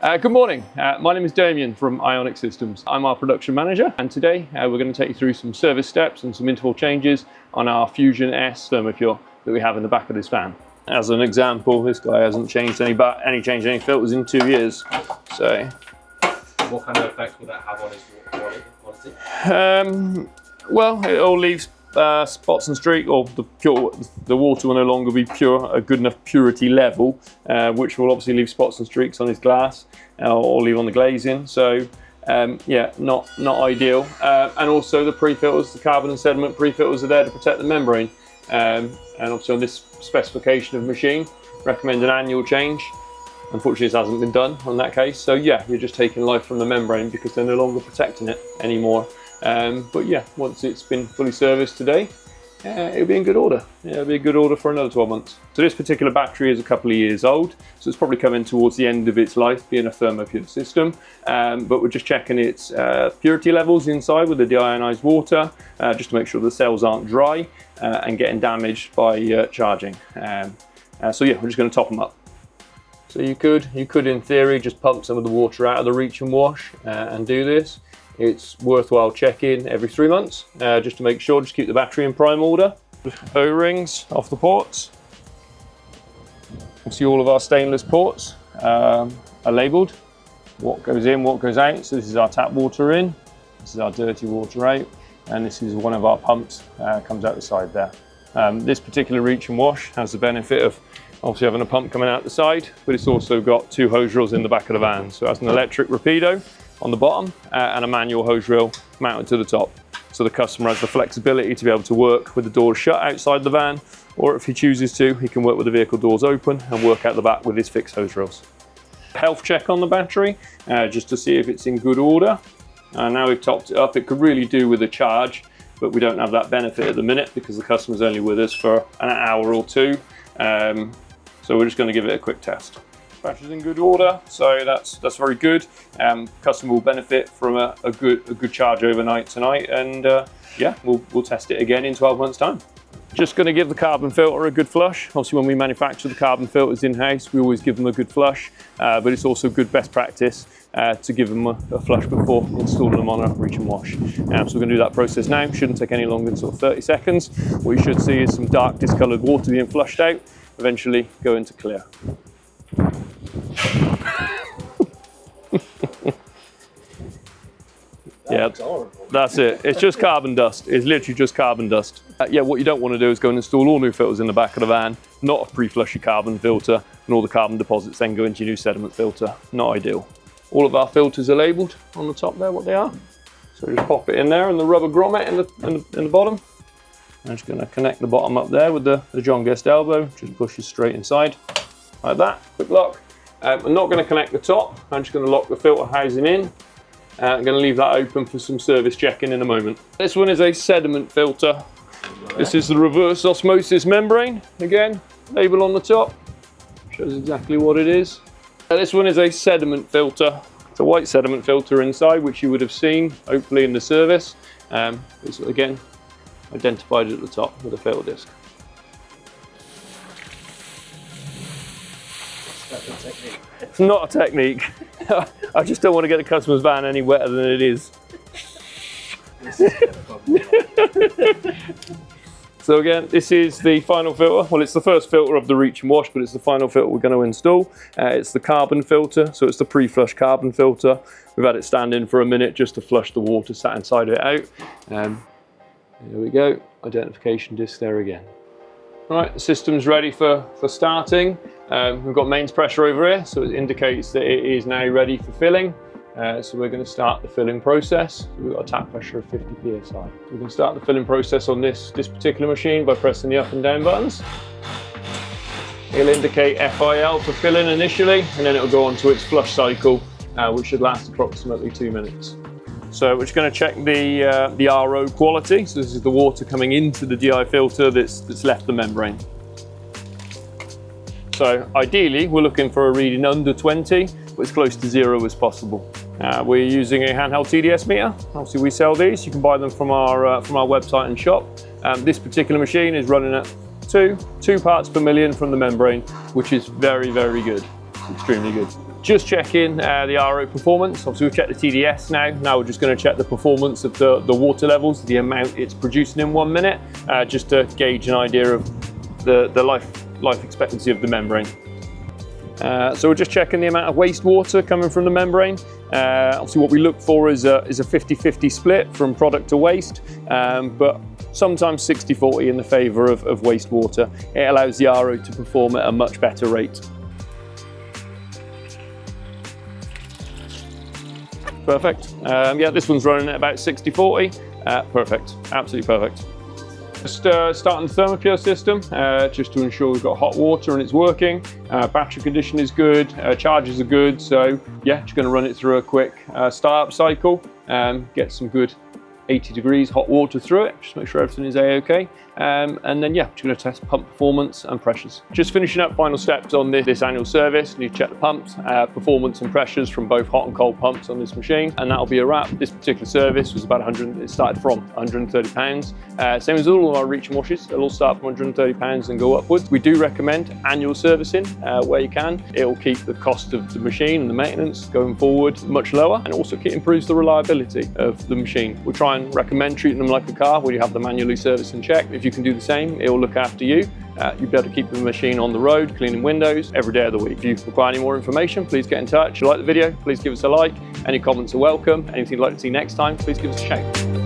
Good morning, my name is Damian from Ionic Systems. I'm our production manager, and today we're going to take you through some service steps and some interval changes on our Fusion S thermopure that we have in the back of this van. As an example, this guy hasn't changed any filters in 2 years. So, what kind of effect will that have on his water quality? Well, it all leaves spots and streak, or the water will no longer be pure, a good enough purity level, which will obviously leave spots and streaks on his glass or leave on the glazing. So yeah, not ideal. And also the pre-filters, the carbon and sediment pre-filters are there to protect the membrane. And obviously on this specification of machine, recommend an annual change. Unfortunately, this hasn't been done on that case. So yeah, you're just taking life from the membrane because they're no longer protecting it anymore. But yeah, once it's been fully serviced today, it'll be in good order. Yeah, it'll be a good order for another 12 months. So this particular battery is a couple of years old, so it's probably coming towards the end of its life, being a thermopure system. But we're just checking its purity levels inside with the deionized water, just to make sure the cells aren't dry and getting damaged by charging. So yeah, we're just going to top them up. So you could in theory just pump some of the water out of the reach and wash and do this. It's worthwhile checking every 3 months, just to make sure, just keep the battery in prime order. O-rings off the ports. You see all of our stainless ports are labelled. What goes in, what goes out. So this is our tap water in, this is our dirty water out, and this is one of our pumps, comes out the side there. This particular reach and wash has the benefit of obviously having a pump coming out the side, but it's also got 2 hose reels in the back of the van. So it has an electric rapido on the bottom and a manual hose reel mounted to the top. So the customer has the flexibility to be able to work with the doors shut outside the van, or if he chooses to, he can work with the vehicle doors open and work out the back with his fixed hose reels. Health check on the battery, just to see if it's in good order. Now we've topped it up, it could really do with a charge, but we don't have that benefit at the minute because the customer's only with us for an hour or 2. So we're just going to give it a quick test. Battery's in good order, so that's very good. Customer will benefit from a good charge overnight tonight, and yeah, we'll test it again in 12 months' time. Just going to give the carbon filter a good flush. Obviously, when we manufacture the carbon filters in-house, we always give them a good flush, but it's also good best practice to give them a flush before installing them on a reach and wash. So we're going to do that process now. Shouldn't take any longer than sort of 30 seconds. What you should see is some dark discoloured water being flushed out, eventually go into clear. Yeah, that's it. It's just carbon dust. It's literally just carbon dust. Yeah, what you don't want to do is go and install all new filters in the back of the van, not pre-flush your carbon filter, and all the carbon deposits then go into your new sediment filter. Not ideal. All of our filters are labelled on the top there, what they are. So just pop it in there, and the rubber grommet in the bottom. I'm just going to connect the bottom up there with the John Guest elbow. Just pushes straight inside, like that. Quick lock. I'm not going to connect the top. I'm just going to lock the filter housing in. I'm going to leave that open for some service checking in a moment. This one is a sediment filter. This is the reverse osmosis membrane. Again, label on the top. Shows exactly what it is. This one is a sediment filter. It's a white sediment filter inside, which you would have seen, hopefully, in the service. It's, again, identified at the top with a filter disc. It's not a technique. I just don't want to get the customer's van any wetter than it is. So again, this is the final filter. Well, it's the first filter of the reach and wash, but it's the final filter we're going to install. It's the carbon filter, so it's the pre-flush carbon filter. We've had it stand in for a minute just to flush the water sat inside it out. There we go, identification disc there again. All right, the system's ready for starting. We've got mains pressure over here, so it indicates that it is now ready for filling. So we're going to start the filling process. We've got a tap pressure of 50 psi. We can start the filling process on this particular machine by pressing the up and down buttons. It'll indicate FIL for filling initially, and then it'll go on to its flush cycle, which should last approximately 2 minutes. So we're just going to check the RO quality. So this is the water coming into the DI filter that's left the membrane. So ideally, we're looking for a reading under 20, but as close to 0 as possible. We're using a handheld TDS meter. Obviously, we sell these. You can buy them from our website and shop. This particular machine is running at 2 parts per million from the membrane, which is very, very good. It's extremely good. Just checking the RO performance. Obviously we've checked the TDS now. Now we're just going to check the performance of the water levels, the amount it's producing in 1 minute, just to gauge an idea of the life expectancy of the membrane. So we're just checking the amount of wastewater coming from the membrane. Obviously what we look for is a 50-50 split from product to waste, but sometimes 60-40 in the favour of wastewater. It allows the RO to perform at a much better rate. Perfect. Yeah, this one's running at about 60-40. Perfect, absolutely perfect. Just starting the thermopure system, just to ensure we've got hot water and it's working. Battery condition is good, charges are good, so yeah, just going to run it through a quick start-up cycle, get some good 80 degrees hot water through it, just make sure everything is A-OK. And then yeah, just going to test pump performance and pressures. Just finishing up final steps on this annual service. Need to check the pumps, performance and pressures from both hot and cold pumps on this machine, and that'll be a wrap. This particular service was about 100, it started from £130. Same as all of our reach and washes, they'll all start from £130 and go upwards. We do recommend annual servicing where you can. It will keep the cost of the machine and the maintenance going forward much lower, and also improves the reliability of the machine. We try and recommend treating them like a car where you have them manually serviced and checked. If you can do the same, it will look after you. You'll be able to keep the machine on the road, cleaning windows every day of the week. If you require any more information, please get in touch. If you like the video, please give us a like. Any comments are welcome. Anything you'd like to see next time, please give us a shout.